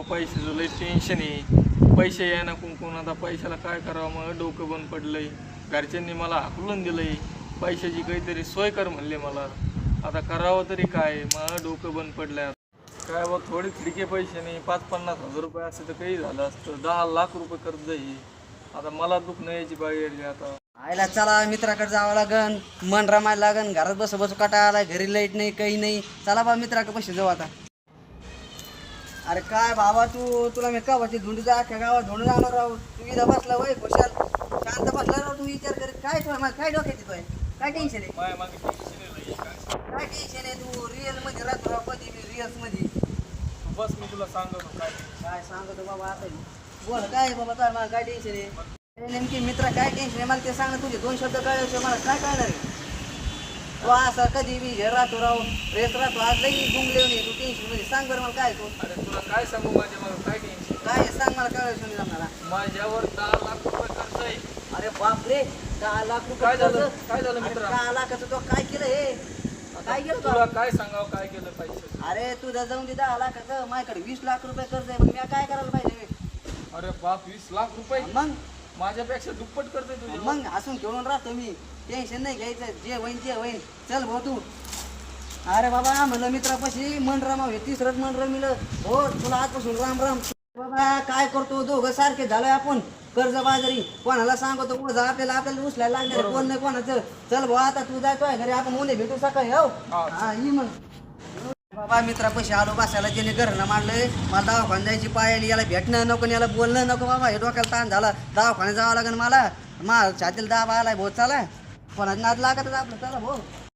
पैशाचं लय टेन्शन आहे. पैसे यायना कुंकून आता पैशाला काय करावं मग डोकं बंद पडलंय. घरच्यांनी मला हाकलून दिलंय. पैशाची काहीतरी सोय कर म्हणले मला. आता करावं तरी काय मग डोकं बंद पडलंय. काय बा थोडी खिडके पैसे नाही 5-50 हजार रुपये असते तर काही झालं असतं. 10 लाख रुपये कर्ज आहे. आता मला दुःख नाही यायची बाई आता. आयला चला मित्राकडे जावं लागन, मन रमायला लागन. घरात बसू काटा आलाय, घरी लाईट नाही काही नाही. चला बा मित्राकडे पैसे जाऊ आता. अरे काय बाबा तुला मी का धुंडी जा अख्ख्या गावात धुंड जाणार राहू. तू इथं बसला वय खुशाल शांत बसला राहू. तू विचार करीत काय तुला काय डोक्यात येतोय? काय टेन्शन आहे? काय टेन्शन आहे? तू रिअल मध्ये राहतो राव कधी बी रिअल्स मध्ये. बस मी तुला सांगतो काय काय सांगतो बाबा आता बोल काय बाबा काय मला काय टेन्शन आहे? नेमकी मित्र काय टेन्शन आहे मला ते सांग ना. तुझे 2 शब्द कळल्याशिवाय मला काय कळणार आहे? तू असं कधी बी हे राहतो राहू रेस राहतो. आज लई गुंगले नाही तू टेन्शन मध्ये. सांग बरं मला काय तू. अरे तुला काय सांगू माझ्या मला काय टेन्शन काय सांग मला कळल्याशिवाय जमणार. माझ्यावर 10 लाख रुपये कर्ज आहे. अरे बापरे 10 लाख रुपये काय झालं काय झालं मित्र? 10 लाखाचं तो काय केलं हे? काय केलं तुला काय सांगावं काय केलं पाहिजे? अरे तुझं जाऊन दे 10 लाखाचं. माझ्याकडे 20 लाख रुपये कर्ज आहे. मग मी काय करायला पाहिजे? अरे बाप 20 लाख रुपये मग माझ्यापेक्षा दुप्पट करते तुझे. मग हसून खेळून राहतो मी. टेन्शन नाही घ्यायचं. जे होईन चल भाऊ तू. अरे बाबा म्हणलं मित्रापाशी मन रमाव हे 30 मन रमिलं हो. तुला आजपासून राम राम. बाबा काय करतो दोघं सारखे झालोय आपण. कर्ज बाजारी कोणाला सांगतो कोण आपल्याला उचलायला लागणार कोण नाही कोणाचं. चल भाऊ आता तू जायचोय घरी आपण उद्या भेटू सकाळी हो. हा ये मग बाबा मित्रापाशी आलो बसायला. ज्याने घरनं मांडलंय मला दवाखान्यात जायची पायाली. याला भेटणं नको याला बोलणं नको. बाबा हे डोक्याला ताण झाला. दवाखान्यात जावं लागेल मला. छातीला दाब आलाय भाऊ. चला कोणाच नाद लागतच आपलं. चला भाऊ.